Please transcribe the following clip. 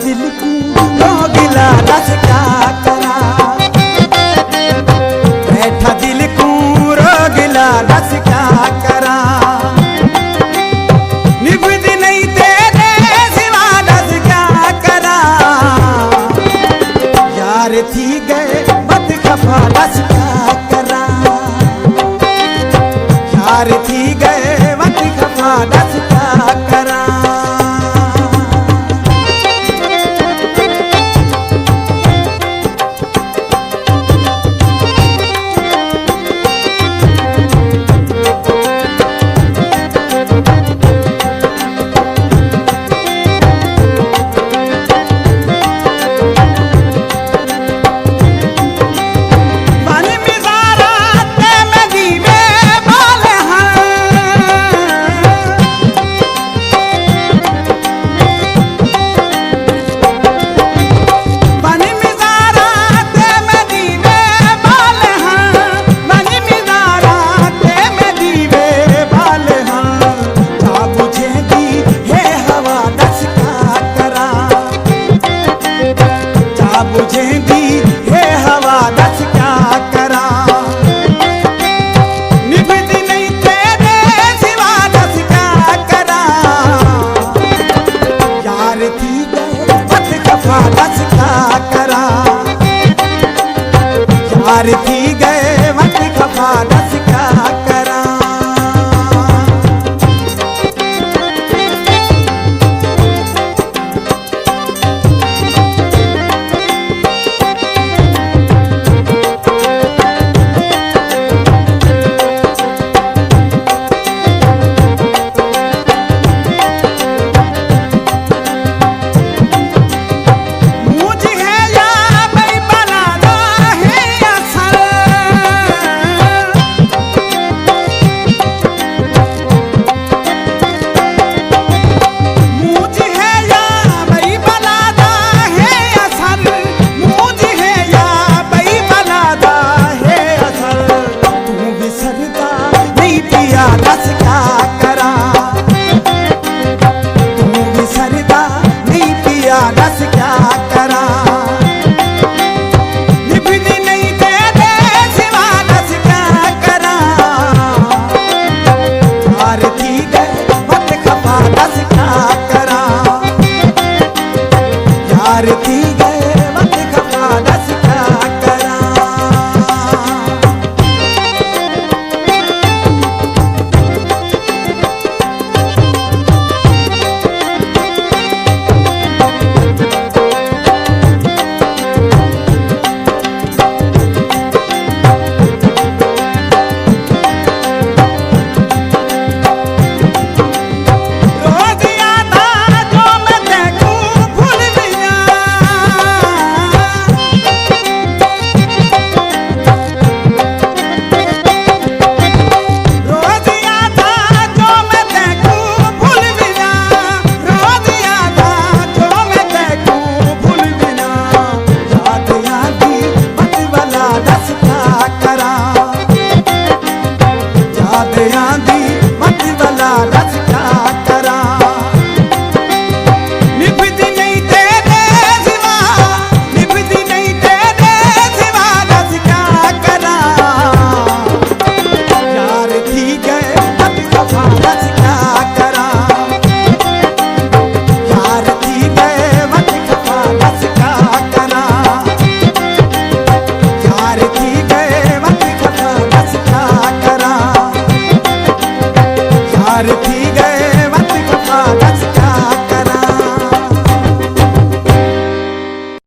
दिल को रोगिला दस क्या करा, बैठा दिल को रोगिला दस क्या करा, निभदी नहीं तेरे सिवा दस क्या करा, यार थी गए मत खफा दस क्या करा, यार थी गए मत खफा दस क्या करा। यार थी गए मत खफा दस क्या करा। दस क्या करा, तू भी सरदा नहीं पिया दस क्या करा, निभदी नहीं तेरे सिवा दस क्या करा, यार थी गए मत खफा दस क्या करा, यार थी गए मत खफा दस क्या करा। याद आंदी मत वाला दस